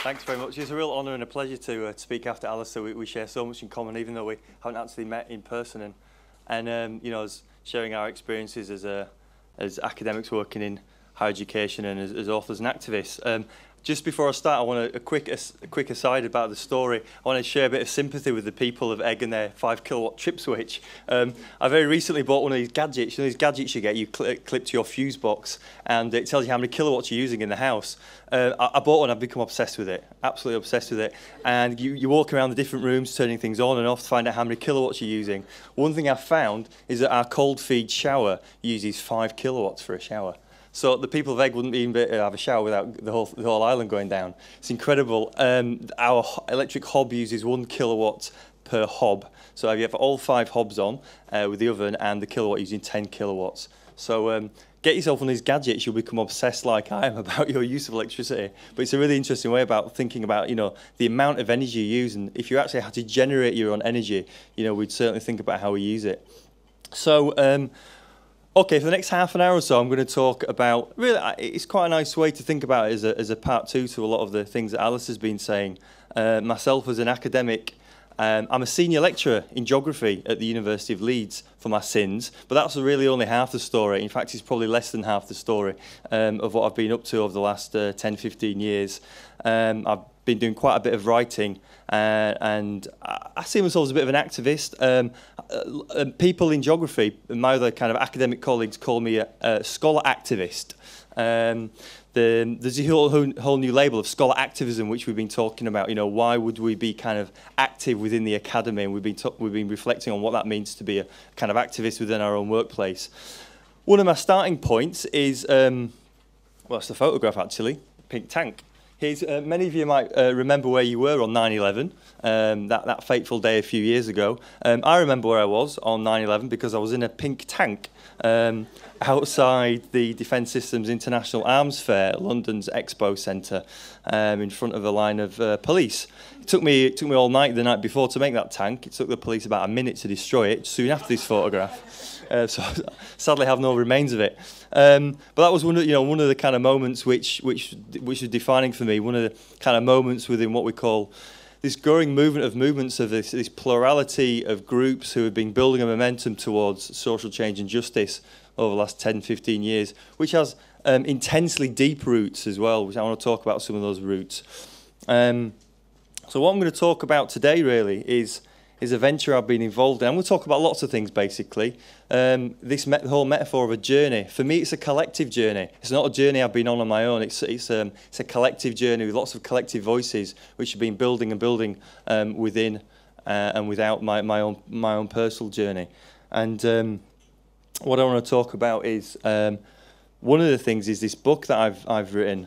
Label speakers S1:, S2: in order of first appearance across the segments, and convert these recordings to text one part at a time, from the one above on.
S1: Thanks very much. It's a real honour and a pleasure to speak after Alistair. We share so much in common, even though we haven't actually met in person. And you know, as sharing our experiences as academics working in higher education and as authors and activists. Just before I start, I want a quick aside about the story. I want to share a bit of sympathy with the people of Egg and their 5 kilowatt trip switch. I very recently bought one of these gadgets. You know, these gadgets you get, you clip to your fuse box, and it tells you how many kilowatts you're using in the house. I bought one. I've become obsessed with it, absolutely obsessed with it. And you walk around the different rooms, turning things on and off to find out how many kilowatts you're using. One thing I've found is that our cold feed shower uses 5 kilowatts for a shower. So the people of Egg wouldn't even be able to have a shower without the whole island going down. It's incredible. Our electric hob uses 1 kilowatt per hob. So you have all 5 hobs on with the oven and the kilowatt using 10 kilowatts. So get yourself one of these gadgets, you'll become obsessed like I am about your use of electricity. But it's a really interesting way about thinking about, you know, the amount of energy you use. And if you actually had to generate your own energy, you know, we'd certainly think about how we use it. So, okay, for the next half an hour or so, I'm going to talk about, really, it's quite a nice way to think about it as a part 2 to a lot of the things that Alice has been saying. Myself as an academic, I'm a senior lecturer in geography at the University of Leeds for my sins, but that's really only half the story. In fact, it's probably less than half the story of what I've been up to over the last 10, 15 years. I've been doing quite a bit of writing, and I see myself as a bit of an activist. People in geography, my other kind of academic colleagues, call me a scholar activist. There's a whole new label of scholar activism, which we've been talking about. You know, why would we be kind of active within the academy? And we've been reflecting on what that means to be a kind of activist within our own workplace. One of my starting points is, well, it's the photograph actually, pink tank. Here's, many of you might remember where you were on 9/11, that fateful day a few years ago. I remember where I was on 9/11 because I was in a pink tank outside the Defence Systems International Arms Fair at London's Expo Centre, in front of a line of police. It took me all night the night before to make that tank. It took the police about a minute to destroy it soon after this photograph. So sadly, I have no remains of it. But that was one of the kind of moments which was defining for me. One of the kind of moments within what we call this growing movements of this plurality of groups who have been building a momentum towards social change and justice over the last 10, 15 years, which has intensely deep roots as well, which I want to talk about some of those roots. So what I'm going to talk about today really is a venture I've been involved in. I'm going to talk about lots of things, basically. The whole metaphor of a journey. For me, it's a collective journey. It's not a journey I've been on my own. It's a collective journey with lots of collective voices, which have been building and building within and without my own personal journey. And what I want to talk about is one of the things is this book that I've written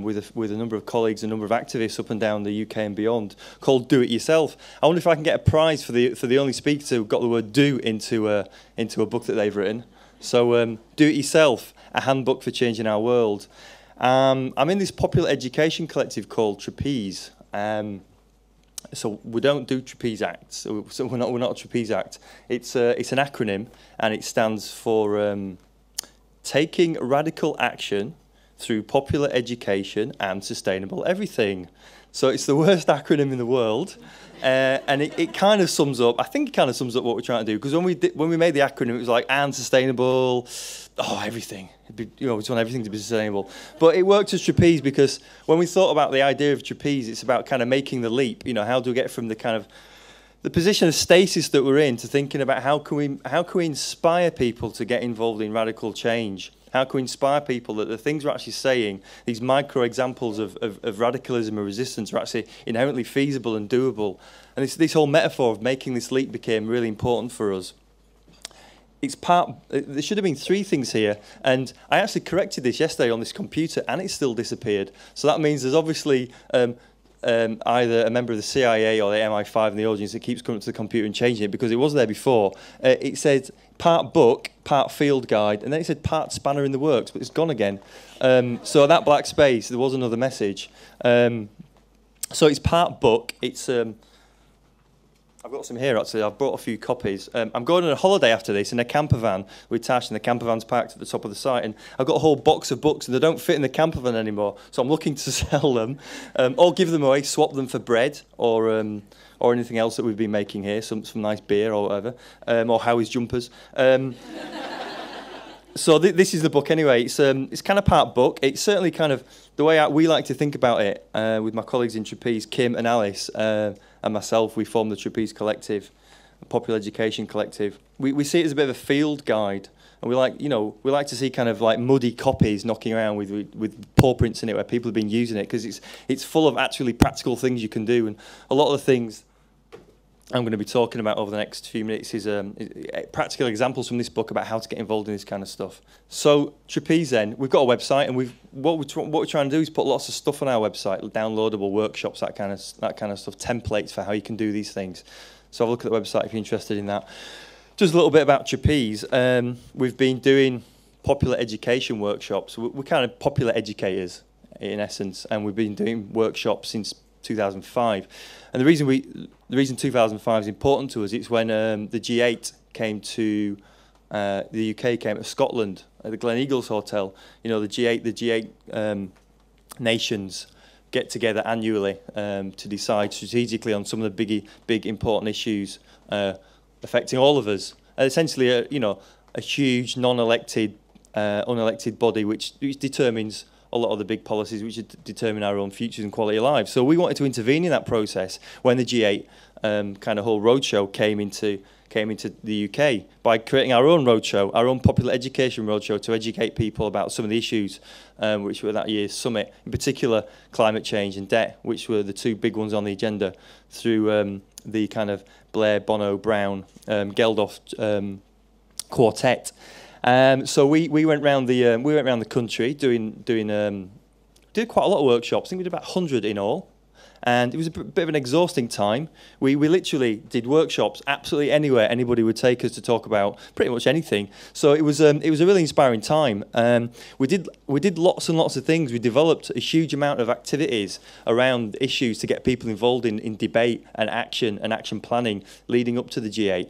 S1: with a number of colleagues, a number of activists up and down the UK and beyond, called Do It Yourself. I wonder if I can get a prize for the only speaker who got the word "do" into a book that they've written. So Do It Yourself, a handbook for changing our world. I'm in this popular education collective called Trapeze. So we don't do trapeze acts. So we're not a trapeze act. It's an acronym, and it stands for Taking Radical Action Through Popular Education and Sustainable Everything. So it's the worst acronym in the world, and it kind of sums up, I think it kind of sums up what we're trying to do, because when we made the acronym, it was like, and sustainable, everything. We just want everything to be sustainable. But it worked as trapeze because when we thought about the idea of trapeze, it's about kind of making the leap. You know, how do we get from the kind of the position of stasis that we're in to thinking about how can we inspire people to get involved in radical change? How can we inspire people that the things we're actually saying, these micro examples of radicalism or resistance, are actually inherently feasible and doable? And this whole metaphor of making this leap became really important for us. There should have been 3 things here, and I actually corrected this yesterday on this computer, and it still disappeared. So that means there's obviously either a member of the CIA or the MI5 in the audience that keeps coming to the computer and changing it, because it was there before. It said part book, part field guide, and then it said part spanner in the works, but it's gone again. So that black space, there was another message. So it's part book. It's I've got some here, actually. I've brought a few copies. I'm going on a holiday after this in a camper van with Tash, and the camper van's parked at the top of the site. And I've got a whole box of books, and they don't fit in the camper van anymore. So I'm looking to sell them, or give them away, swap them for bread, or anything else that we've been making here, some nice beer or whatever, or Howie's jumpers. So this is the book anyway. It's kind of part book. It's certainly kind of the way we like to think about it with my colleagues in Trapeze, Kim and Alice, and myself. We formed the Trapeze Collective, Popular Education Collective. We see it as a bit of a field guide, and we like to see kind of like muddy copies knocking around with paw prints in it where people have been using it, because it's full of actually practical things you can do, and a lot of the things I'm going to be talking about over the next few minutes is practical examples from this book about how to get involved in this kind of stuff. So Trapeze N, we've got a website, and what we're trying to do is put lots of stuff on our website, downloadable workshops, that kind of stuff, templates for how you can do these things. So have a look at the website if you're interested in that. Just a little bit about Trapeze. We've been doing popular education workshops. We're kind of popular educators in essence, and we've been doing workshops since 2005. And the reason 2005 is important to us, it's when the G8 came to the UK, came to Scotland at the Glen Eagles Hotel. You know, the G8 nations get together annually to decide strategically on some of the big important issues affecting all of us. Essentially, a huge non-elected, unelected body which determines a lot of the big policies which determine our own futures and quality of lives. So we wanted to intervene in that process when the G8 kind of whole roadshow came into the UK by creating our own roadshow, our own popular education roadshow to educate people about some of the issues which were that year's summit, in particular climate change and debt, which were the two big ones on the agenda through the kind of Blair, Bono, Brown, Geldof quartet. So we went round the country did quite a lot of workshops. I think we did about 100 in all, and it was a bit of an exhausting time. We literally did workshops absolutely anywhere anybody would take us to talk about pretty much anything. So it was a really inspiring time. We did lots and lots of things. We developed a huge amount of activities around issues to get people involved in debate and action planning leading up to the G8.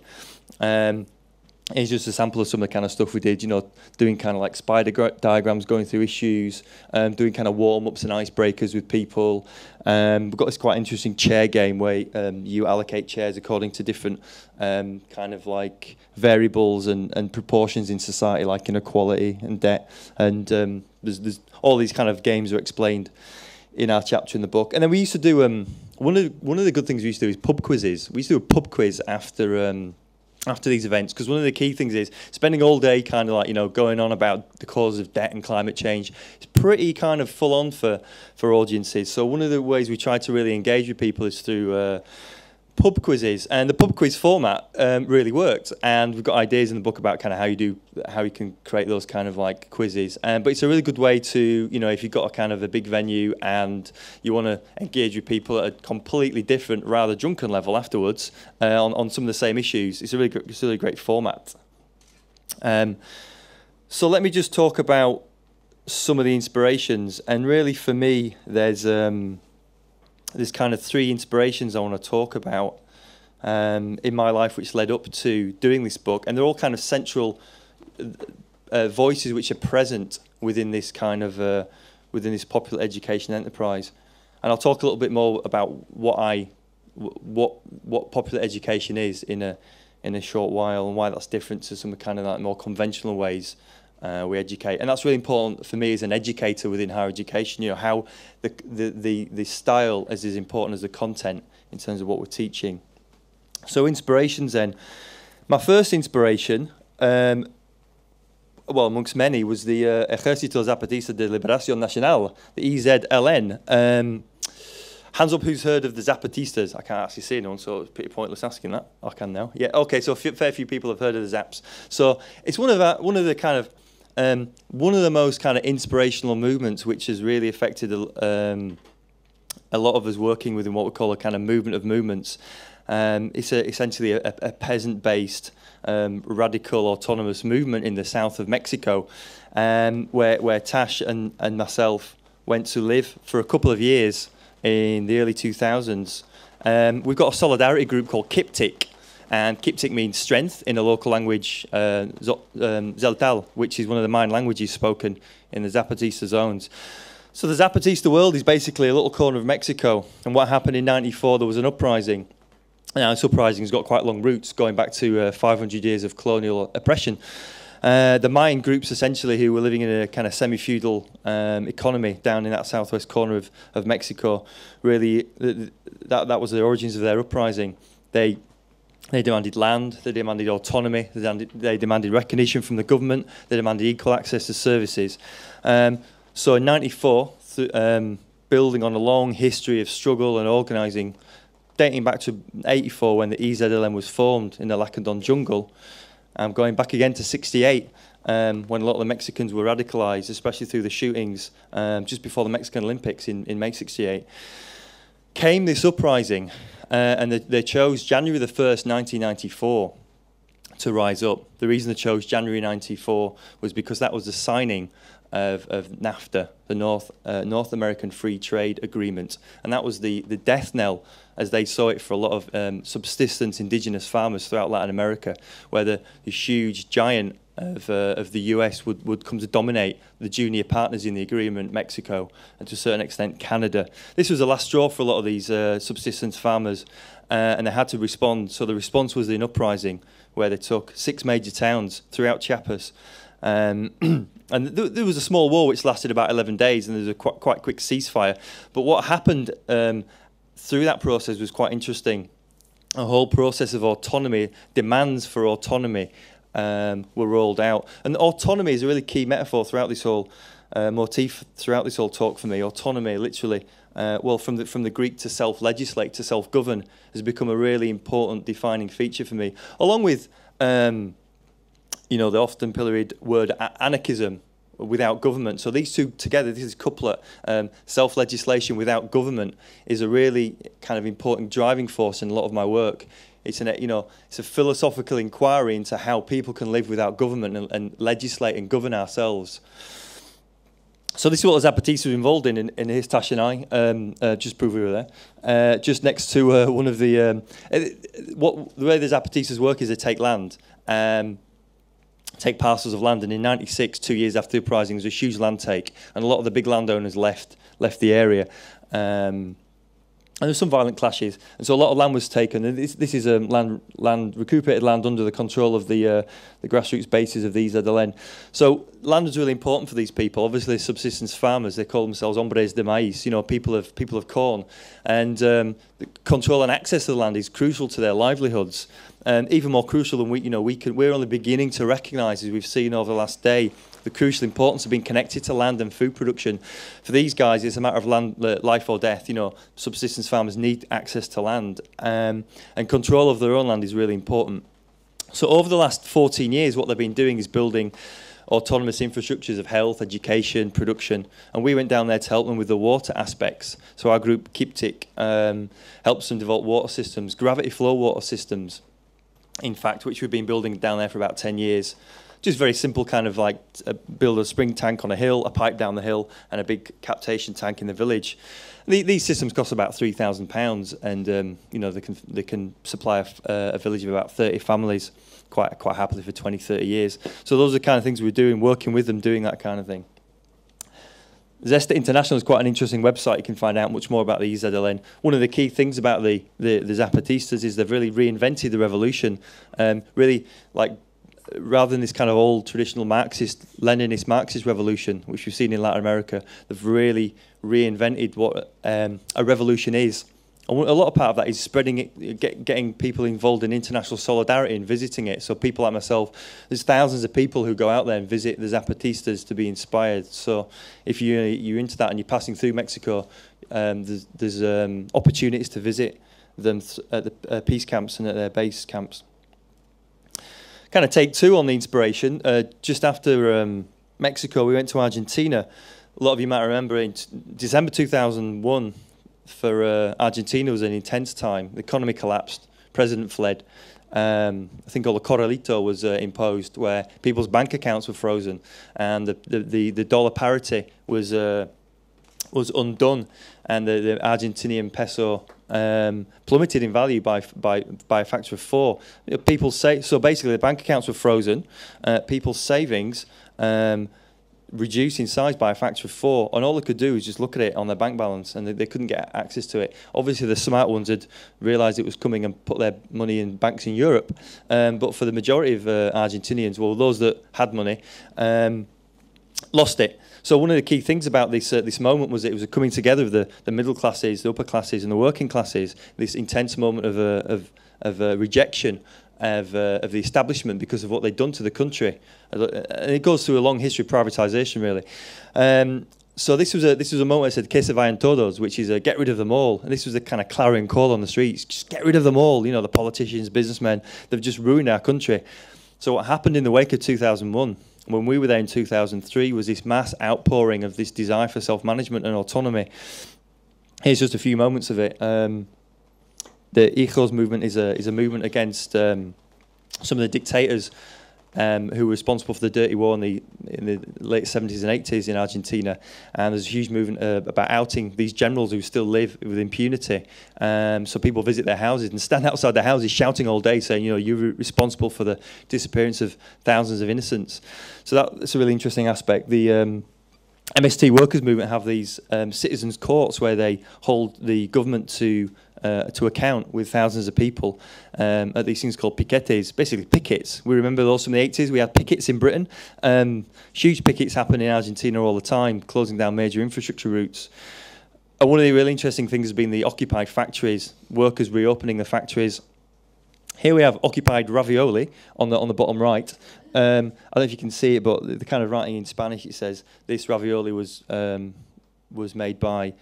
S1: It's just a sample of some of the kind of stuff we did, doing kind of like spider diagrams, going through issues, doing kind of warm-ups and icebreakers with people. We've got this quite interesting chair game where you allocate chairs according to different kind of like variables and proportions in society, like inequality and debt. And there's all these kind of games are explained in our chapter in the book. And then we used to do, one of the good things we used to do is pub quizzes. We used to do a pub quiz after these events, because one of the key things is spending all day kind of like, going on about the cause of debt and climate change. It's pretty kind of full on for audiences. So one of the ways we try to really engage with people is through pub quizzes, and the pub quiz format really worked, and we've got ideas in the book about kind of how you can create those kind of like quizzes. But it's a really good way to, if you've got a kind of a big venue and you want to engage with people at a completely different, rather drunken level afterwards on some of the same issues. It's a really great format. So let me just talk about some of the inspirations, and really for me there's kind of three inspirations I want to talk about in my life which led up to doing this book, and they're all kind of central voices which are present within this kind of within this popular education enterprise. And I'll talk a little bit more about what popular education is in a short while, and why that's different to some kind of like more conventional ways we educate. And that's really important for me as an educator within higher education, how the style is as important as the content in terms of what we're teaching. So inspirations then. My first inspiration, well, amongst many, was the Ejército Zapatista de Liberación Nacional, the EZLN. Hands up who's heard of the Zapatistas. I can't actually see anyone, so it's pretty pointless asking that. I can now. Yeah, okay, so a fair few people have heard of the Zaps. So it's one of the most kind of inspirational movements which has really affected a lot of us working within what we call a kind of movement of movements. It's essentially a peasant-based radical autonomous movement in the south of Mexico, where Tash and myself went to live for a couple of years in the early 2000s. We've got a solidarity group called Kiptik, and Kiptik means strength in the local language Zeltal, which is one of the main languages spoken in the Zapatista zones. So the Zapatista world is basically a little corner of Mexico, and what happened in '94, there was an uprising. Now, this uprising has got quite long roots, going back to 500 years of colonial oppression. The Mayan groups, essentially, who were living in a kind of semi-feudal economy down in that southwest corner of Mexico, really, that was the origins of their uprising. They demanded land, they demanded autonomy, they demanded recognition from the government, they demanded equal access to services. So in '94, building on a long history of struggle and organising, dating back to '84 when the EZLN was formed in the Lacandon jungle, going back again to '68 when a lot of the Mexicans were radicalised, especially through the shootings just before the Mexican Olympics in May '68, came this uprising, and they chose January the 1st, 1994 to rise up. The reason they chose January '94 was because that was the signing of NAFTA, the North American Free Trade Agreement, and that was the death knell, as they saw it, for a lot of subsistence indigenous farmers throughout Latin America, where the huge giant of the US would come to dominate the junior partners in the agreement, Mexico, and to a certain extent Canada. This was the last straw for a lot of these subsistence farmers, and they had to respond. So the response was an uprising where they took 6 major towns throughout Chiapas. And there was a small war which lasted about 11 days, and there was a quite quick ceasefire. But what happened through that process was quite interesting. A whole process of autonomy, demands for autonomy were rolled out. And autonomy is a really key metaphor throughout this whole motif, throughout this whole talk for me. Autonomy, literally, well, from the Greek to self-legislate, to self-govern, has become a really important defining feature for me, along with you know, the often pilloried word anarchism without government. So these two together, this is couplet, self-legislation without government, is a really kind of important driving force in a lot of my work. It's it's a philosophical inquiry into how people can live without government and legislate and govern ourselves. So this is what the Zapatistas were involved in his Tash and I, just prove we were there, just next to one of the way the Zapatistas work is they take land, take parcels of land, and in '96, 2 years after the uprising, there was a huge land take, and a lot of the big landowners left the area, and there were some violent clashes, and so a lot of land was taken. And this is recuperated land under the control of the grassroots bases of the EZLN. So land was really important for these people. Obviously, subsistence farmers, they call themselves hombres de maíz, people of corn, and the control and access to the land is crucial to their livelihoods. And even more crucial than we're only beginning to recognise, as we've seen over the last day, the crucial importance of being connected to land and food production. For these guys, it's a matter of land, life or death. Subsistence farmers need access to land, and control of their own land is really important. So over the last 14 years, what they've been doing is building autonomous infrastructures of health, education, production, and we went down there to help them with the water aspects. So our group, Kiptik, helps them develop water systems, gravity flow water systems, in fact, which we've been building down there for about 10 years. Just very simple, kind of like build a spring tank on a hill, a pipe down the hill, and a big captation tank in the village. These systems cost about £3,000, and they can supply a village of about 30 families quite happily for 20, 30 years. So those are the kind of things we're doing, working with them, doing that kind of thing. Zesta International is quite an interesting website. You can find out much more about the EZLN. One of the key things about the Zapatistas is they've really reinvented the revolution, really like, rather than this kind of old traditional Marxist, Leninist Marxist revolution, which we've seen in Latin America, they've really reinvented what a revolution is. And a lot of part of that is spreading it, getting people involved in international solidarity and visiting it. So people like myself, there's thousands of people who go out there and visit the Zapatistas to be inspired. So if you're into that and you're passing through Mexico, there's opportunities to visit them at the peace camps and at their base camps. Kind of take two on the inspiration. Just after Mexico, we went to Argentina. A lot of you might remember in December 2001, for Argentina was an intense time. The economy collapsed, president fled. I think all the corralito was imposed, where people's bank accounts were frozen, and the dollar parity was undone, and the Argentinian peso plummeted in value by a factor of 4. People say, so basically the bank accounts were frozen, people's savings reduced in size by a factor of 4, and all they could do was just look at it on their bank balance, and they couldn't get access to it. Obviously the smart ones had realised it was coming and put their money in banks in Europe, but for the majority of Argentinians, well, those that had money, lost it. So one of the key things about this moment was it was a coming together of the middle classes, the upper classes, and the working classes. This intense moment of rejection of the establishment because of what they'd done to the country, and it goes through a long history of privatisation, really. So this was a moment I said, "Que se vayan todos," which is get rid of them all. And this was a kind of clarion call on the streets: just get rid of them all. You know, the politicians, businessmen, they've just ruined our country. So what happened in the wake of 2001? When we were there in 2003, was this mass outpouring of this desire for self-management and autonomy. Here's just a few moments of it. The Hijos movement is a movement against some of the dictators who were responsible for the dirty war in the late 70s and 80s in Argentina. And there's a huge movement about outing these generals who still live with impunity. So people visit their houses and stand outside their houses shouting all day, saying, you know, you're responsible for the disappearance of thousands of innocents. So that's a really interesting aspect. The MST Workers movement have these citizens' courts where they hold the government to account with thousands of people at these things called piquetes, basically pickets. We remember those from the 80s. We had pickets in Britain. Huge pickets happen in Argentina all the time, closing down major infrastructure routes. And one of the really interesting things has been the occupied factories, workers reopening the factories. Here we have occupied ravioli on the bottom right. I don't know if you can see it, but the kind of writing in Spanish, it says this ravioli was made by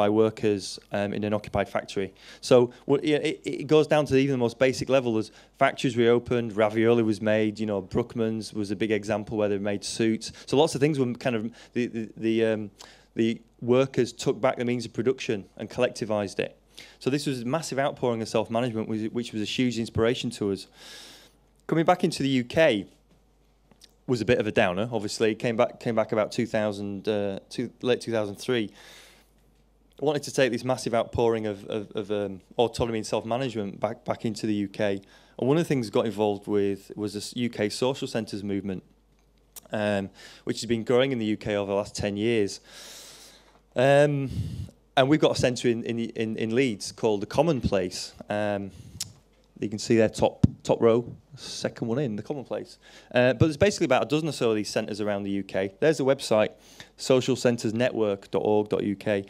S1: workers in an occupied factory. So it goes down to even the most basic level. As factories reopened, ravioli was made. You know, Brookman's was a big example where they made suits. So lots of things were kind of the workers took back the means of production and collectivized it. So this was a massive outpouring of self-management, which was a huge inspiration to us. Coming back into the UK was a bit of a downer. Obviously, came back about late 2003. I wanted to take this massive outpouring of autonomy and self-management back into the UK. And one of the things I got involved with was this UK social centres movement, which has been growing in the UK over the last 10 years. And we've got a centre in Leeds called the Commonplace. You can see there top row, second one in, the Commonplace. But there's basically about a dozen or so of these centres around the UK. There's a website, socialcentresnetwork.org.uk.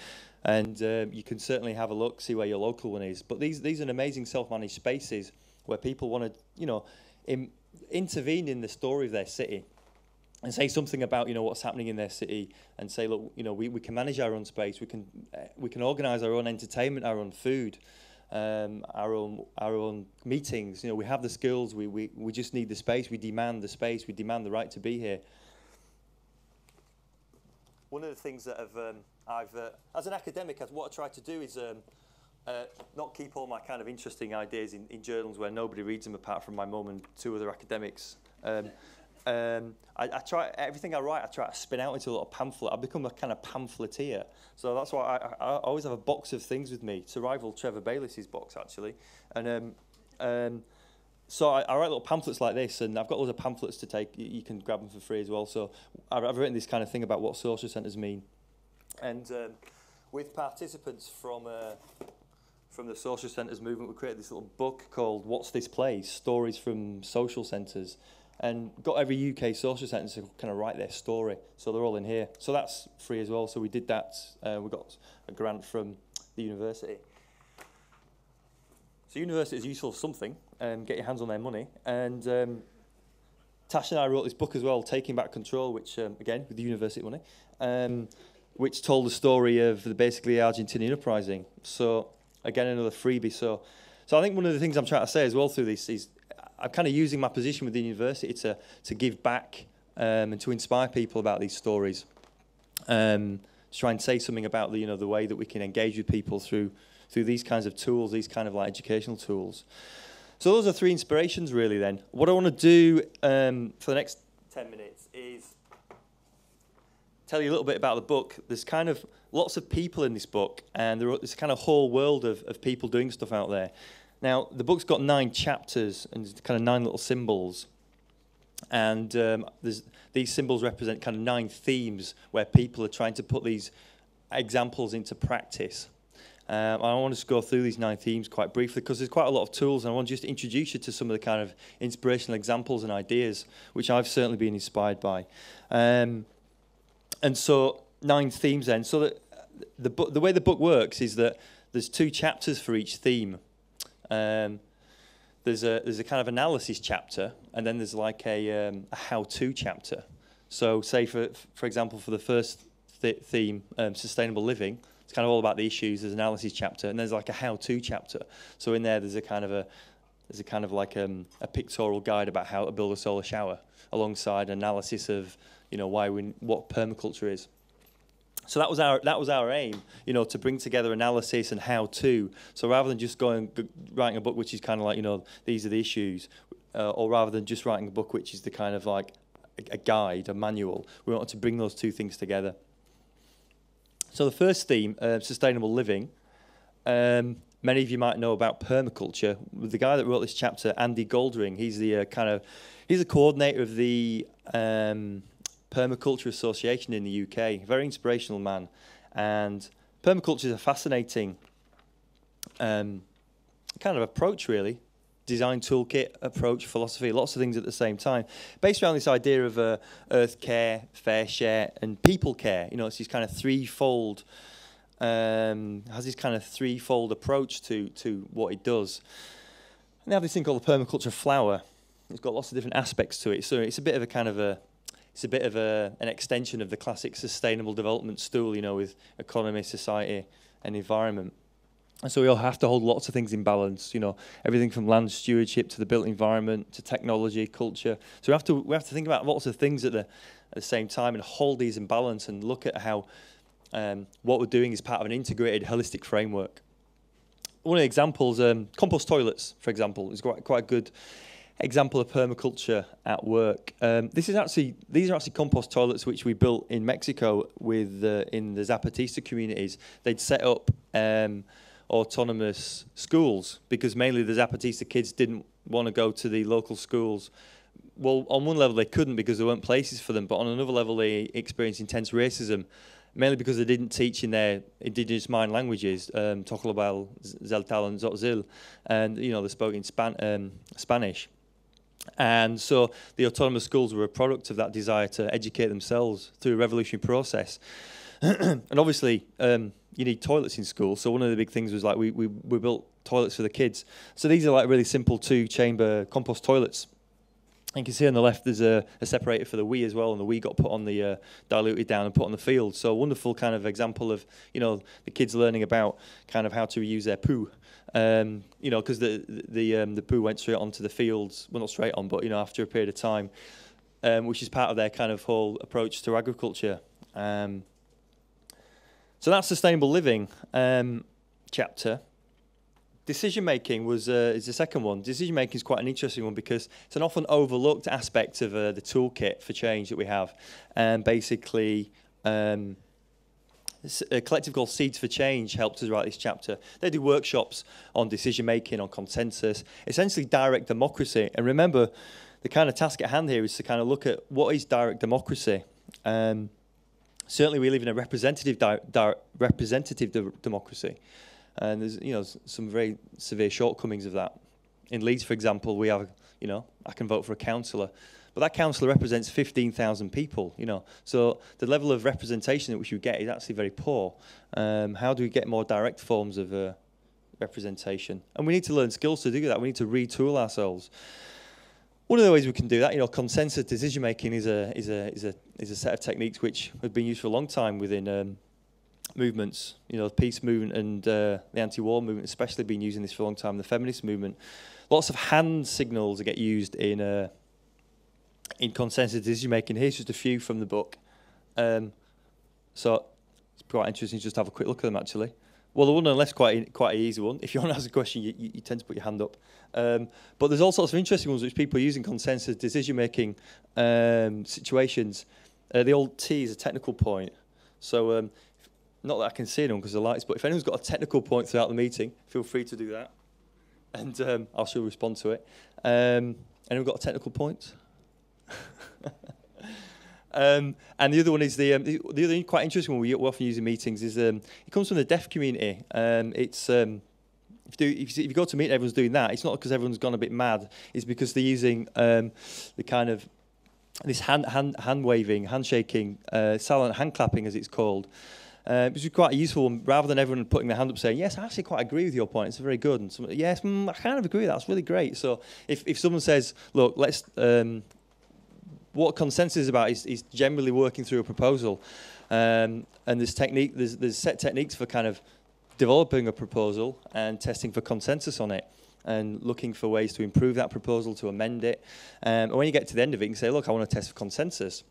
S1: And you can certainly have a look, see where your local one is. But these are amazing self-managed spaces where people want to, you know, intervene in the story of their city and say something about, you know, what's happening in their city, and say, look, you know, we can manage our own space, we can organise our own entertainment, our own food, our own meetings. You know, we have the skills, we just need the space, we demand the space, we demand the right to be here. One of the things that I've as an academic, what I try to do is not keep all my kind of interesting ideas in journals where nobody reads them apart from my mum and 2 other academics. I try, everything I write, I try to spin out into a little pamphlet. I've become a kind of pamphleteer. So that's why I always have a box of things with me to rival Trevor Bayliss's box, actually. And so I write little pamphlets like this, and I've got loads of pamphlets to take. You can grab them for free as well. So I've written this kind of thing about what social centres mean. And with participants from the social centres movement, we created this little book called What's This Place? Stories from Social Centres. And got every UK social centre to kind of write their story. So they're all in here. So that's free as well. So we did that. We got a grant from the university. So university is useful for something. Get your hands on their money. And Tash and I wrote this book as well, Taking Back Control, which, again, with the university money, which told the story of basically the Argentinian uprising. So, again, another freebie. So I think one of the things I'm trying to say as well through this is I'm kind of using my position with the university to give back and to inspire people about these stories. To try and say something about the way that we can engage with people through these kinds of tools, these kind of like educational tools. So those are 3 inspirations really then. What I want to do for the next 10 minutes is tell you a little bit about the book. There's kind of lots of people in this book, and there's a kind of whole world of people doing stuff out there. Now, the book's got 9 chapters and kind of 9 little symbols. And these symbols represent kind of 9 themes where people are trying to put these examples into practice. I want to go through these 9 themes quite briefly because there's quite a lot of tools, and I want just to introduce you to some of the kind of inspirational examples and ideas which I've certainly been inspired by. And so 9 themes then. So that the way the book works is that there's 2 chapters for each theme. There's a kind of analysis chapter, and then there's like a how-to chapter. So say for example for the first theme, sustainable living, it's kind of all about the issues. There's an analysis chapter, and there's like a how-to chapter. So in there, there's a kind of like a pictorial guide about how to build a solar shower, alongside analysis of what permaculture is. So that was our aim, to bring together analysis and how-to. So rather than just writing a book which is kind of like these are the issues, or rather than just writing a book which is the kind of like a guide, a manual, we wanted to bring those 2 things together. So the first theme, sustainable living, many of you might know about permaculture. The guy that wrote this chapter, Andy Goldring, he's the coordinator of the Permaculture Association in the UK. Very inspirational man, and permaculture is a fascinating kind of approach, really. Design toolkit, approach, philosophy, lots of things at the same time, based around this idea of earth care, fair share, and people care. It's this kind of threefold, has this kind of threefold approach to what it does. And they have this thing called the permaculture flower. It's got lots of different aspects to it, so it's a bit of an extension of the classic sustainable development stool, with economy, society, and environment. And so we all have to hold lots of things in balance, everything from land stewardship to the built environment to technology, culture. So we have to think about lots of things at the same time and hold these in balance and look at how what we're doing is part of an integrated, holistic framework. One of the examples, compost toilets, for example, is quite a good example of permaculture at work. These are actually compost toilets which we built in Mexico in the Zapatista communities. They'd set up autonomous schools because mainly the Zapatista kids didn't want to go to the local schools. Well, on one level they couldn't because there weren't places for them, but on another level they experienced intense racism, mainly because they didn't teach in their indigenous Mayan languages, Toclobal, Zeltal and Zotzil, and they spoke in Spanish. And so the autonomous schools were a product of that desire to educate themselves through a revolutionary process. And obviously, you need toilets in school. So one of the big things was like we built toilets for the kids. So these are like really simple 2-chamber compost toilets. And you can see on the left there's a separator for the wee as well, and the wee got put on the diluted down and put on the field. So a wonderful kind of example of the kids learning about kind of how to reuse their poo. Because the poo went straight onto the fields, well not straight on, but after a period of time, which is part of their kind of whole approach to agriculture. So that's sustainable living chapter. Decision making is the second one. Decision making is quite an interesting one because it's an often overlooked aspect of the toolkit for change that we have, and basically. A collective called Seeds for Change helped us write this chapter. They do workshops on decision-making, on consensus, essentially direct democracy. And remember, the kind of task at hand here is to kind of look at what is direct democracy. Certainly we live in a representative democracy. And there's some very severe shortcomings of that. In Leeds, for example, we have, I can vote for a councillor. But that councillor represents 15,000 people, So the level of representation that we should get is actually very poor. How do we get more direct forms of representation? And we need to learn skills to do that. We need to retool ourselves. One of the ways we can do that, consensus decision making is a set of techniques which have been used for a long time within movements. The peace movement and the anti-war movement, especially, been using this for a long time. The feminist movement, lots of hand signals that get used in consensus decision making. Here's just a few from the book. So it's quite interesting to just have a quick look at them actually. Well, the one on the left's quite an easy one. If you want to ask a question, you tend to put your hand up. But there's all sorts of interesting ones which people use in consensus decision making situations. The old T is a technical point. So not that I can see anyone because of the lights, but if anyone's got a technical point throughout the meeting, feel free to do that. And I'll sure respond to it. Anyone got a technical point? And the other one is the other quite interesting one we often use in meetings is it comes from the deaf community. It's if you go to meet everyone's doing that, it's not because everyone's gone a bit mad. It's because they're using the kind of this hand waving, handshaking, silent hand clapping as it's called. Which is quite a useful one, rather than everyone putting their hand up saying, yes, I actually quite agree with your point, it's very good. And someone, yes, I kind of agree with that, it's really great. So if someone says, look, let's, what consensus is about is generally working through a proposal. And there's set techniques for kind of developing a proposal and testing for consensus on it and looking for ways to improve that proposal, to amend it. And when you get to the end of it, you can say, look, I want to test for consensus.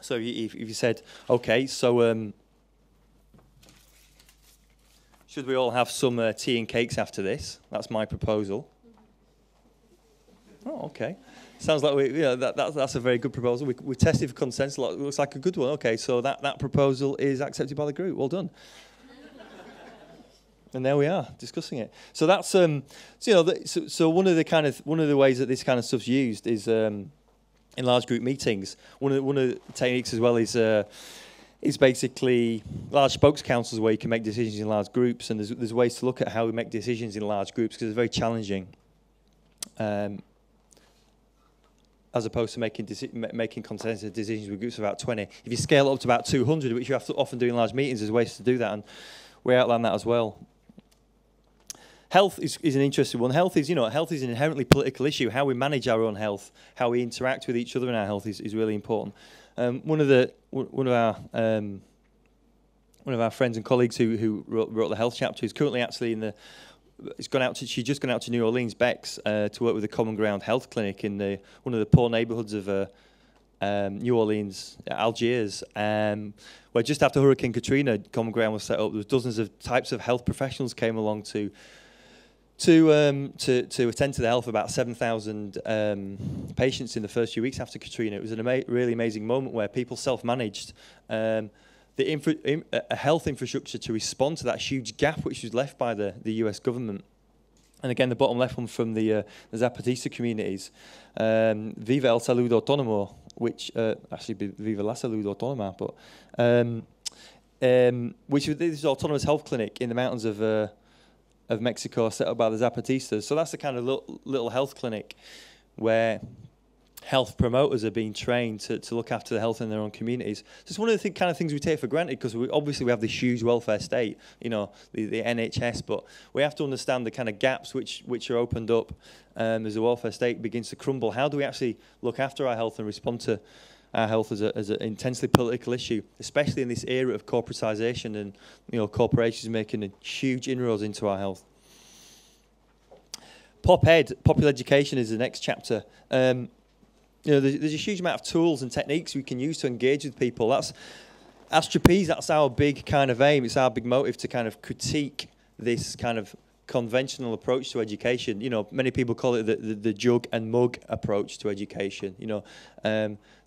S1: So if you said, okay, so should we all have some tea and cakes after this? That's my proposal. Oh, okay. Sounds like that's a very good proposal. We tested for consensus. Looks like a good one. Okay, so that proposal is accepted by the group. Well done. And there we are discussing it. So that's so one of the ways that this kind of stuff's used is in large group meetings. One of the techniques as well is basically large spokes councils where you can make decisions in large groups, and there's ways to look at how we make decisions in large groups because it's very challenging, as opposed to making consensus decisions with groups of about 20. If you scale it up to about 200, which you have to often do in large meetings, there's ways to do that, and we outline that as well. Health is an interesting one. Health is an inherently political issue. How we manage our own health, how we interact with each other in our health is really important. One of our friends and colleagues who wrote the health chapter is currently actually she's just gone out to New Orleans, Bex, to work with the Common Ground Health Clinic in one of the poor neighborhoods of New Orleans, Algiers, where just after Hurricane Katrina, Common Ground was set up. There was dozens of types of health professionals came along to attend to the health of about 7,000 patients in the first few weeks after Katrina. It was a really amazing moment where people self-managed a health infrastructure to respond to that huge gap which was left by the US government. And again, the bottom left one from the Zapatista communities, Viva el Salud Autónomo, which actually be Viva la Salud Autónoma, but which is this autonomous health clinic in the mountains of Mexico, set up by the Zapatistas. So that's the kind of little health clinic where health promoters are being trained to look after the health in their own communities. So it's one of the kind of things we take for granted because obviously we have this huge welfare state, the NHS, but we have to understand the kind of gaps which are opened up as the welfare state begins to crumble. How do we actually look after our health and respond to our health as an intensely political issue, especially in this era of corporatization and corporations making huge inroads into our health. Popular Education is the next chapter. There's a huge amount of tools and techniques we can use to engage with people. As Trapeze, that's our big kind of aim. It's our big motive to kind of critique this kind of conventional approach to education. Many people call it the jug and mug approach to education.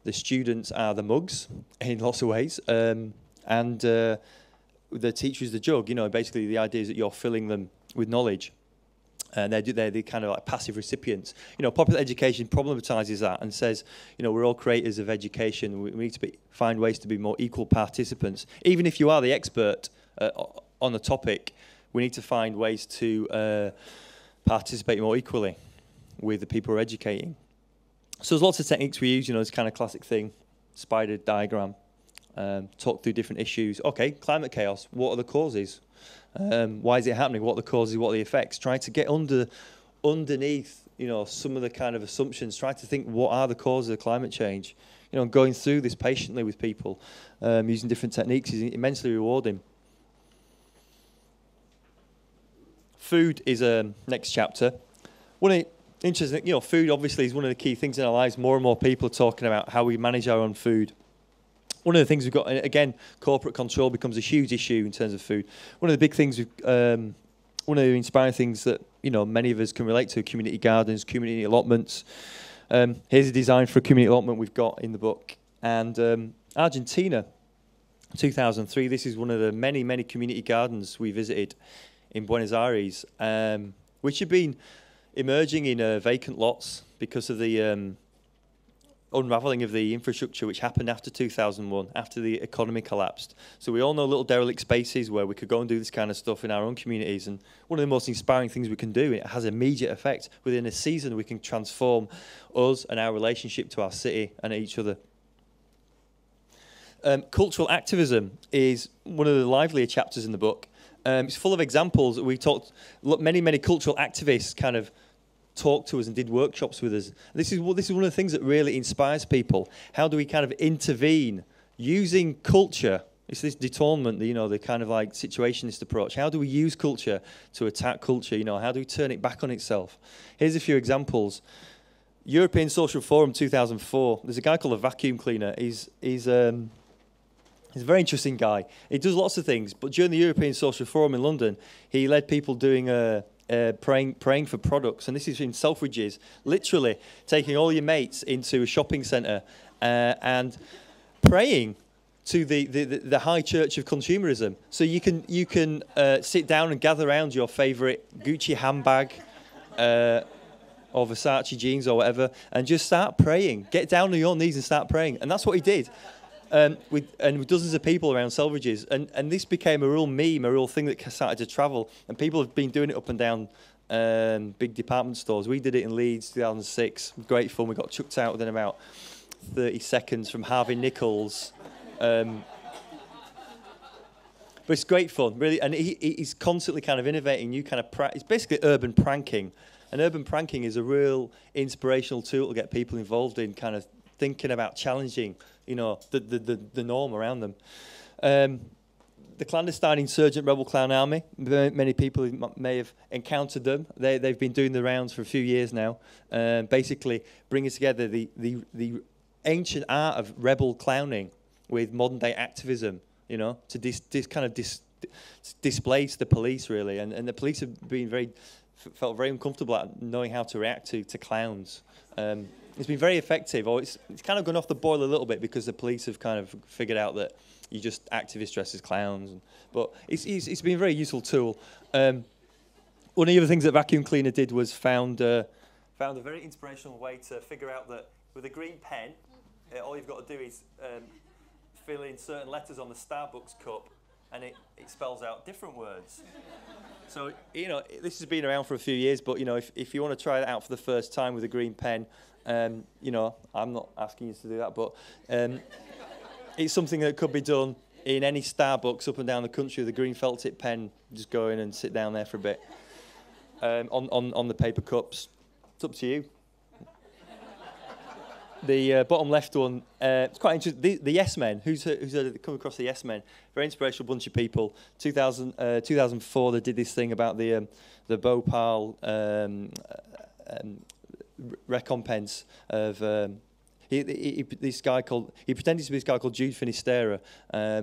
S1: The students are the mugs in lots of ways, and the teacher is the jug. Basically the idea is that you're filling them with knowledge. And they're the kind of like passive recipients. Popular education problematizes that and says, we're all creators of education. We need to find ways to be more equal participants. Even if you are the expert on the topic, we need to find ways to participate more equally with the people we're educating. So there's lots of techniques we use. This kind of classic thing, spider diagram, talk through different issues. Okay, climate chaos. What are the causes? Why is it happening? What are the causes? What are the effects? Try to get underneath, some of the kind of assumptions. Try to think, what are the causes of climate change? Going through this patiently with people, using different techniques is immensely rewarding. Food is a next chapter. Interesting, food obviously is one of the key things in our lives. More and more people are talking about how we manage our own food. One of the things we've got, again, corporate control becomes a huge issue in terms of food. One of the big things, one of the inspiring things that many of us can relate to: community gardens, community allotments. Here's a design for a community allotment we've got in the book, and Argentina, 2003. This is one of the many, many community gardens we visited in Buenos Aires, which had been emerging in vacant lots because of the unravelling of the infrastructure which happened after 2001, after the economy collapsed. So we all know little derelict spaces where we could go and do this kind of stuff in our own communities, and one of the most inspiring things we can do, it has immediate effect. Within a season we can transform us and our relationship to our city and each other. Cultural activism is one of the livelier chapters in the book. It's full of examples. We talked, many cultural activists kind of talked to us and did workshops with us. This is one of the things that really inspires people. How do we kind of intervene using culture? It's this détournement, the kind of like situationist approach. How do we use culture to attack culture? How do we turn it back on itself? Here's a few examples. European Social Forum 2004. There's a guy called a vacuum cleaner. He's a very interesting guy. He does lots of things, but during the European Social Forum in London, he led people doing praying for products, and this is in Selfridges, literally taking all your mates into a shopping centre and praying to the high church of consumerism. So you can sit down and gather around your favourite Gucci handbag or Versace jeans or whatever, and just start praying. Get down on your knees and start praying, and that's what he did. With dozens of people around Selfridges, and this became a real meme, a real thing that started to travel, and people have been doing it up and down big department stores. We did it in Leeds, 2006. Great fun. We got chucked out within about 30 seconds from Harvey Nichols. But it's great fun, really, and he's constantly kind of innovating new kind of it's basically urban pranking, and urban pranking is a real inspirational tool to get people involved in kind of thinking about challenging the norm around them. The clandestine insurgent rebel clown army, many people may have encountered them. They've been doing the rounds for a few years now, basically bringing together the ancient art of rebel clowning with modern day activism, to displace the police, really. And the police have been felt very uncomfortable at knowing how to react to clowns. It's been very effective, or it's kind of gone off the boil a little bit because the police have kind of figured out that you just activists dress as clowns. But it's been a very useful tool. One of the other things that Vacuum Cleaner did was found a very inspirational way to figure out that with a green pen, all you've got to do is fill in certain letters on the Starbucks cup, and it spells out different words. So, this has been around for a few years, but, if you want to try it out for the first time with a green pen, I'm not asking you to do that, but it's something that could be done in any Starbucks up and down the country with a green felt tip pen. Just go in and sit down there for a bit on the paper cups. It's up to you. The bottom left one, it's quite interesting. The Yes Men, who's come across the Yes Men? Very inspirational bunch of people. 2004, they did this thing about the Bhopal recompense of he pretended to be this guy called Jude Finisterra,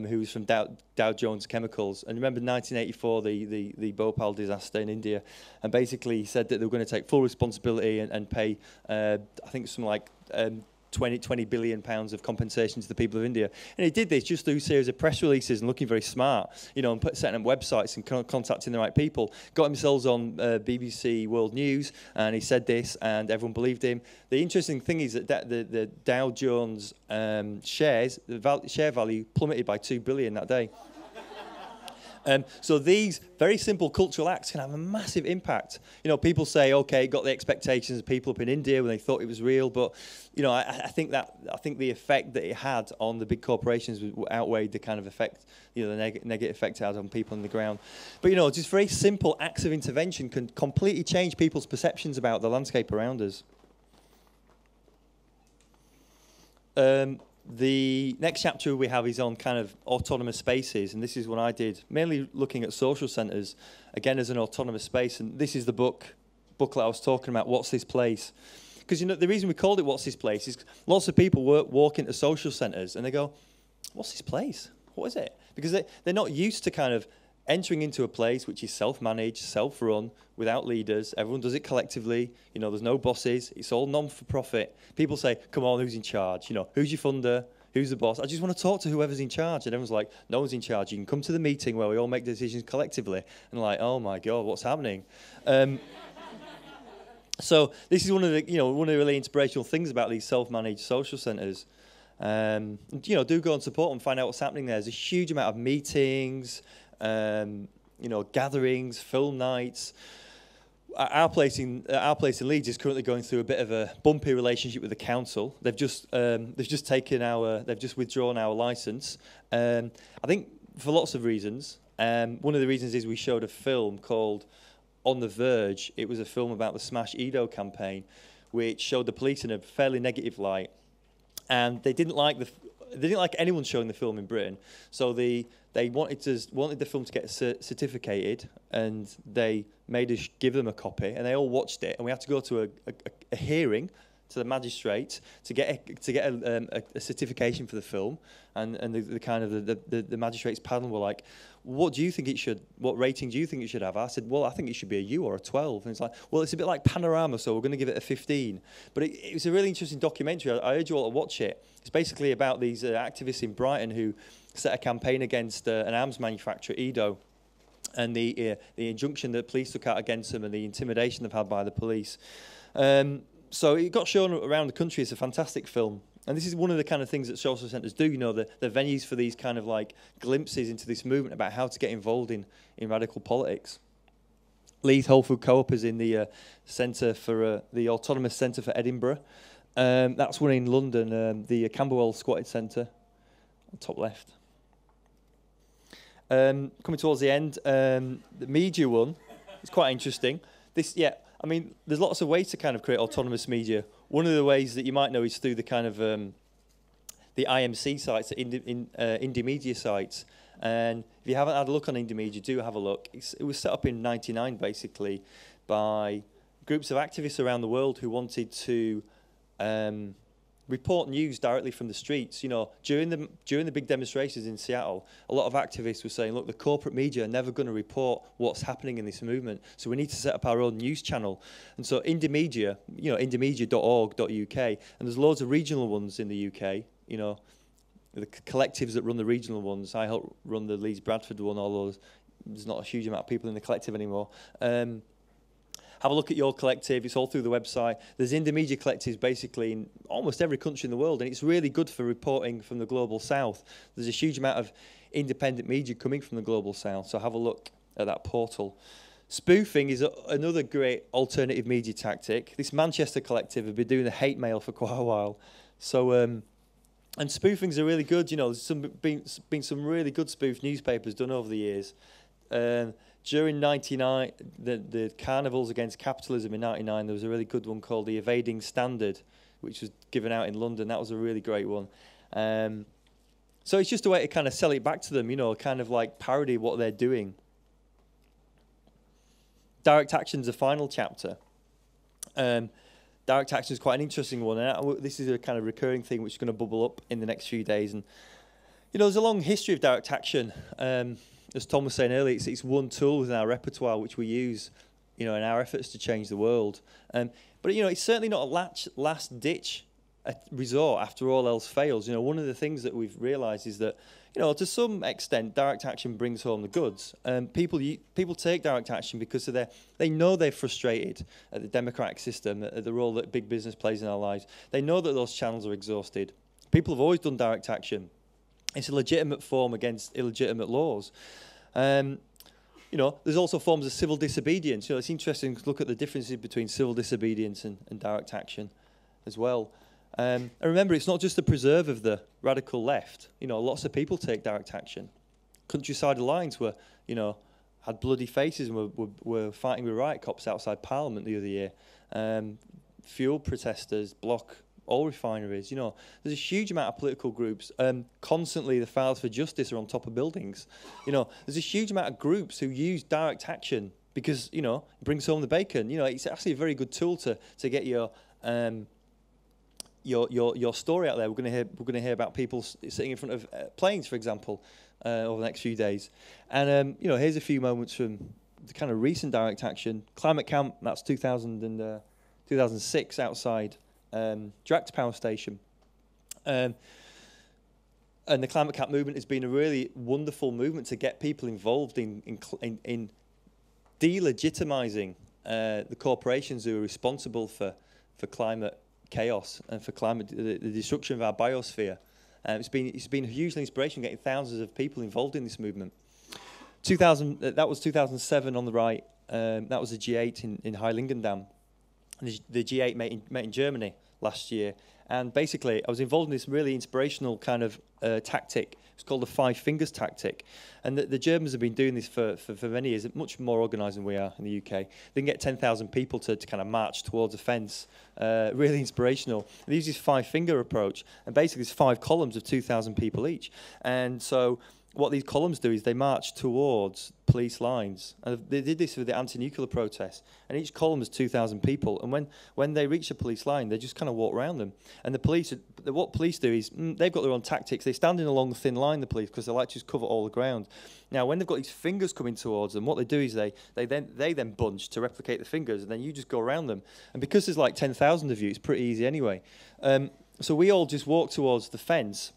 S1: who was from Dow Jones Chemicals, and remember 1984, the Bhopal disaster in India, and basically he said that they were going to take full responsibility and pay I think something like 20 billion pounds of compensation to the people of India. And he did this just through a series of press releases and looking very smart, and setting up websites and contacting the right people. Got himself on BBC World News, and he said this, and everyone believed him. The interesting thing is that the Dow Jones shares, share value plummeted by 2 billion that day. So these very simple cultural acts can have a massive impact. People say, okay, it got the expectations of people up in India when they thought it was real, but I think the effect that it had on the big corporations outweighed the kind of effect, the negative effect it had on people on the ground. But just very simple acts of intervention can completely change people's perceptions about the landscape around us. The next chapter we have is on kind of autonomous spaces, and this is what I did, mainly looking at social centres, again as an autonomous space, and this is the booklet I was talking about, What's This Place? Because the reason we called it What's This Place is lots of people walk into social centres and they go, what's this place? What is it? Because they're not used to kind of entering into a place which is self-managed, self-run, without leaders. Everyone does it collectively. There's no bosses. It's all non-for-profit. People say, come on, who's in charge? Who's your funder? Who's the boss? I just want to talk to whoever's in charge. And everyone's like, no one's in charge. You can come to the meeting where we all make decisions collectively. And like, oh my God, what's happening? So this is one of the really inspirational things about these self-managed social centres. Do go and support them, find out what's happening there. There's a huge amount of meetings, gatherings, film nights. Our place in Leeds is currently going through a bit of a bumpy relationship with the council. They've just withdrawn our licence. I think for lots of reasons. One of the reasons is we showed a film called On the Verge. It was a film about the Smash Edo campaign, which showed the police in a fairly negative light, and they didn't like anyone showing the film in Britain. So they wanted the film to get certificated, and they made us give them a copy, and they all watched it, and we had to go to a hearing to the magistrate to get a certification for the film, and the magistrate's panel were like, what rating do you think it should have? I said, well, I think it should be a U or a 12. And it's like, well, it's a bit like Panorama, so we're going to give it a 15. But it was a really interesting documentary. I urge you all to watch it. It's basically about these activists in Brighton who set a campaign against an arms manufacturer, Edo, and the injunction that police took out against them and the intimidation they've had by the police. So it got shown around the country. It's a fantastic film. And this is one of the kind of things that social centres do, the venues for these kind of like glimpses into this movement about how to get involved in radical politics. Leeds Whole Food Co-op is in the centre for the Autonomous Centre for Edinburgh. That's one in London, the Camberwell Squatted Centre, on top left. Coming towards the end, the media one is quite interesting. There's lots of ways to kind of create autonomous media. One of the ways that you might know is through the kind of the IMC sites, the indie media sites. And if you haven't had a look on indie media, do have a look. It was set up in '99 basically by groups of activists around the world who wanted to report news directly from the streets. During the big demonstrations in Seattle, a lot of activists were saying, look, the corporate media are never going to report what's happening in this movement, so we need to set up our own news channel. And so indie media, indiemedia.org.uk, and there's loads of regional ones in the UK, the collectives that run the regional ones. I help run the Leeds Bradford one, although there's not a huge amount of people in the collective anymore. Have a look at your collective. It's all through the website. There's indie media collectives basically in almost every country in the world, and it's really good for reporting from the global south. There's a huge amount of independent media coming from the global south, so have a look at that portal. Spoofing is another great alternative media tactic. This Manchester collective have been doing the hate mail for quite a while. So, and spoofings are really good. There's been some really good spoof newspapers done over the years. During '99, the carnivals against capitalism in '99, there was a really good one called The Evading Standard, which was given out in London. That was a really great one. So it's just a way to kind of sell it back to them, kind of like parody what they're doing. Direct action's the final chapter. Direct action is quite an interesting one. And this is a kind of recurring thing which is going to bubble up in the next few days. And there's a long history of direct action. As Tom was saying earlier, it's one tool within our repertoire which we use, in our efforts to change the world. But it's certainly not a last-ditch resort after all else fails. One of the things that we've realised is that, to some extent, direct action brings home the goods. People take direct action because they know they're frustrated at the democratic system, at the role that big business plays in our lives. They know that those channels are exhausted. People have always done direct action. It's a legitimate form against illegitimate laws. There's also forms of civil disobedience. It's interesting to look at the differences between civil disobedience and direct action as well. And remember, it's not just the preserve of the radical left. Lots of people take direct action. Countryside Alliance had bloody faces and were fighting with riot cops outside Parliament the other year. Fuel protesters block oil refineries. There's a huge amount of political groups. Constantly, the files for justice are on top of buildings. There's a huge amount of groups who use direct action because it brings home the bacon. It's actually a very good tool to get your story out there. We're going to hear about people sitting in front of planes, for example, over the next few days. And here's a few moments from the kind of recent direct action. Climate Camp. That's 2006 outside. Drax Power Station. And the climate cap movement has been a really wonderful movement to get people involved in delegitimizing the corporations who are responsible for climate chaos and for the destruction of our biosphere. It's been a huge inspiration getting thousands of people involved in this movement. That was 2007 on the right. That was the G8 in Heiligendamm. The G8 met in Germany last year. And basically, I was involved in this really inspirational kind of tactic. It's called the 5 fingers tactic. And the Germans have been doing this for many years, much more organised than we are in the UK. They can get 10,000 people to kind of march towards a fence. Really inspirational. They use this 5-finger approach. And basically, it's 5 columns of 2,000 people each. And so what these columns do is they march towards police lines. And they did this with the anti-nuclear protests. And each column is 2,000 people. And when they reach a police line, they just kind of walk around them. And what police do is, they've got their own tactics. They're standing along the thin line, the police, because they like to just cover all the ground. Now, when they've got these fingers coming towards them, what they do is they then bunch to replicate the fingers, and then you just go around them. And because there's like 10,000 of you, it's pretty easy anyway. So we all just walk towards the fence.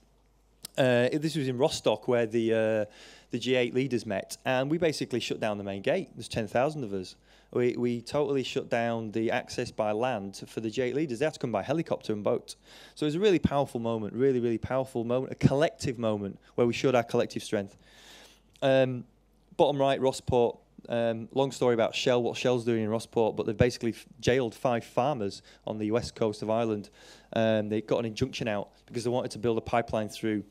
S1: This was in Rostock, where the G8 leaders met, and we basically shut down the main gate. There's 10,000 of us. We totally shut down the access by land for the G8 leaders. They had to come by helicopter and boat. So it was a really powerful moment, really, really powerful moment, a collective moment where we showed our collective strength. Bottom right, Rossport. Long story about Shell, what Shell's doing in Rossport, but they've basically jailed 5 farmers on the west coast of Ireland. They got an injunction out because they wanted to build a pipeline through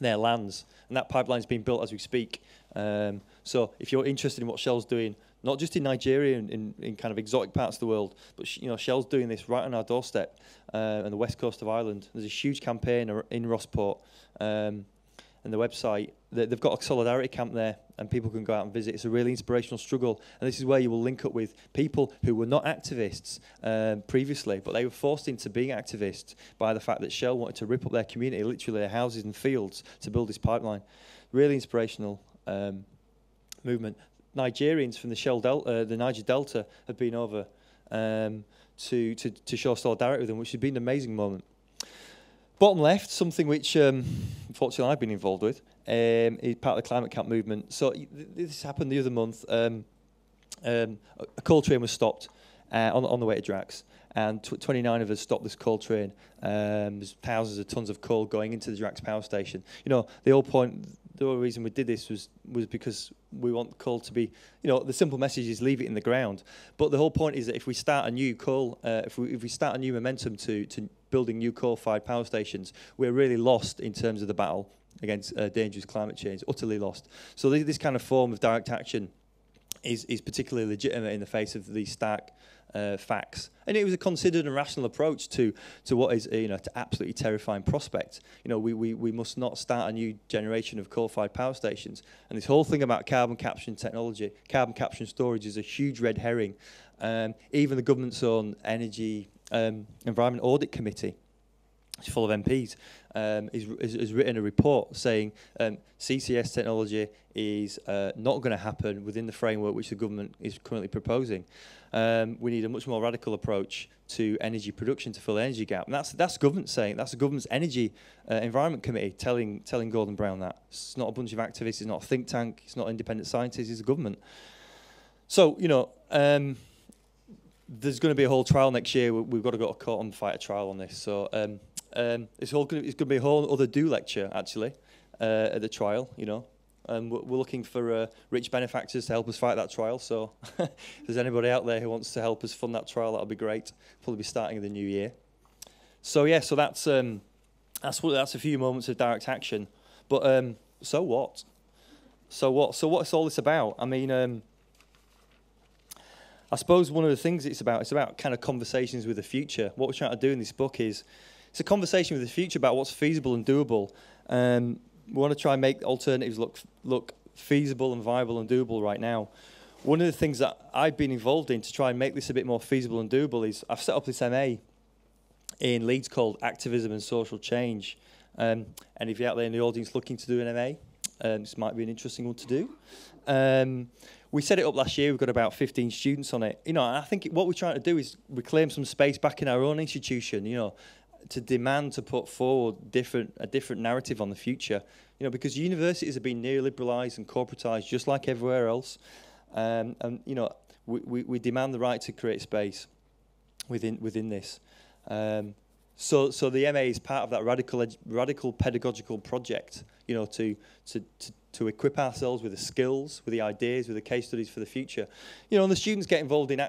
S1: their lands, and that pipeline's being built as we speak. So if you're interested in what Shell's doing, not just in Nigeria and in kind of exotic parts of the world, but Shell's doing this right on our doorstep on the west coast of Ireland. There's a huge campaign in Rossport, and the website, they've got a solidarity camp there, and people can go out and visit. It's a really inspirational struggle, and this is where you will link up with people who were not activists previously, but they were forced into being activists by the fact that Shell wanted to rip up their community, literally their houses and fields, to build this pipeline. Really inspirational movement. Nigerians from the Niger Delta have been over to show solidarity with them, which has been an amazing moment. Bottom left, something which, unfortunately, I've been involved with, is part of the climate camp movement. So this happened the other month. A coal train was stopped on the way to Drax, and 29 of us stopped this coal train. There's thousands of tons of coal going into the Drax power station. The whole reason we did this was because we want coal to be, the simple message is leave it in the ground. But the whole point is that if we start a new coal, if we start a new momentum to building new coal-fired power stations, we're really lost in terms of the battle against dangerous climate change, utterly lost. So this kind of form of direct action is particularly legitimate in the face of these stark facts. And it was a considered and rational approach to what is to absolutely terrifying prospect. We must not start a new generation of coal-fired power stations. And this whole thing about carbon capture and technology, carbon capture and storage, is a huge red herring. Even the government's own energy environment audit committee, which is full of MPs, has written a report saying CCS technology is not going to happen within the framework which the government is currently proposing. We need a much more radical approach to energy production to fill the energy gap. And that's government saying, that's the government's energy environment committee telling Gordon Brown that. It's not a bunch of activists, it's not a think tank, it's not independent scientists, it's the government. So, there's going to be a whole trial next year. We've got to go to court and fight a trial on this. So it's going to be a whole other lecture, actually, at the trial, And we're looking for rich benefactors to help us fight that trial. So if there's anybody out there who wants to help us fund that trial, that'll be great. Probably be starting in the new year. So yeah, so that's a few moments of direct action. But so what? So what's all this about? I mean, I suppose one of the things it's about kind of conversations with the future. What we're trying to do in this book is it's a conversation with the future about what's feasible and doable. We want to try and make alternatives look feasible and viable and doable right now. One of the things that I've been involved in to try and make this a bit more feasible and doable is I've set up this MA in Leeds called Activism and Social Change. And if you're out there in the audience looking to do an MA, this might be an interesting one to do. We set it up last year. We've got about 15 students on it. And I think what we're trying to do is reclaim some space back in our own institution. to demand to put forward a different narrative on the future. You know, because universities have been neoliberalised and corporatised just like everywhere else, and you know, we demand the right to create space within this. So the MA is part of that radical pedagogical project. You know, to equip ourselves with the skills, with the ideas, with the case studies for the future. You know, and the students get involved in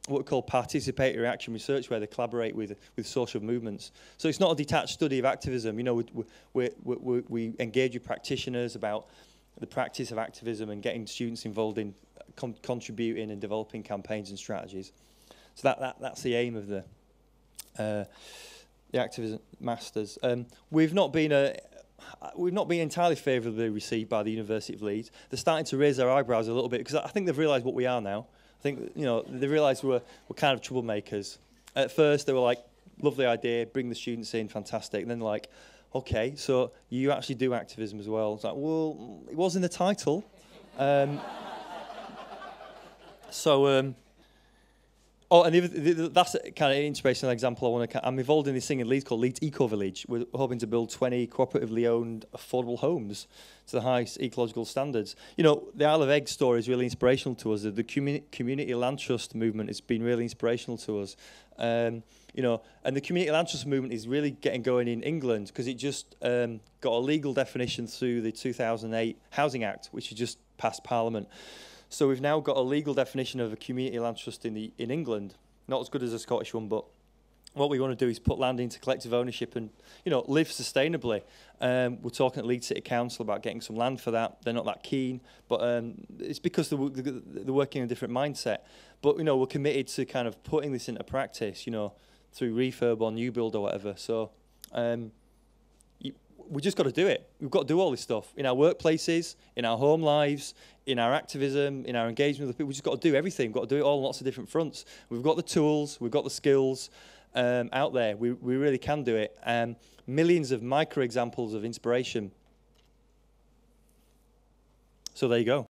S1: what we call participatory action research, where they collaborate with social movements. So it's not a detached study of activism. You know, we engage with practitioners about the practice of activism and getting students involved in contributing and developing campaigns and strategies. So that's the aim of the Activism Masters. We've not been entirely favourably received by the University of Leeds. They're starting to raise their eyebrows a little bit because I think they've realised what we are now. I think, you know, they realised we're kind of troublemakers. At first they were like, lovely idea, bring the students in, fantastic. And then they're like, okay, so you actually do activism as well. It's like, well, it was in the title. Oh, and that's a kind of inspirational example. I'm involved in this thing in Leeds called Leeds Ecovillage. We're hoping to build 20 cooperatively owned affordable homes to the highest ecological standards. You know, the Isle of Egg story is really inspirational to us. The community land trust movement has been really inspirational to us. You know, and the community land trust movement is really getting going in England because it just got a legal definition through the 2008 Housing Act, which has just passed Parliament. So we've now got a legal definition of a community land trust in England. Not as good as a Scottish one, but what we want to do is put land into collective ownership and, you know, live sustainably. We're talking at Leeds City Council about getting some land for that. They're not that keen, but it's because they're working in a different mindset. But, you know, we're committed to kind of putting this into practice, you know, through refurb or new build or whatever. So we just got to do it. We've got to do all this stuff in our workplaces, in our home lives, in our activism, in our engagement with people. We've just got to do everything. We've got to do it all on lots of different fronts. We've got the tools, we've got the skills out there. We really can do it. Millions of micro examples of inspiration. So there you go.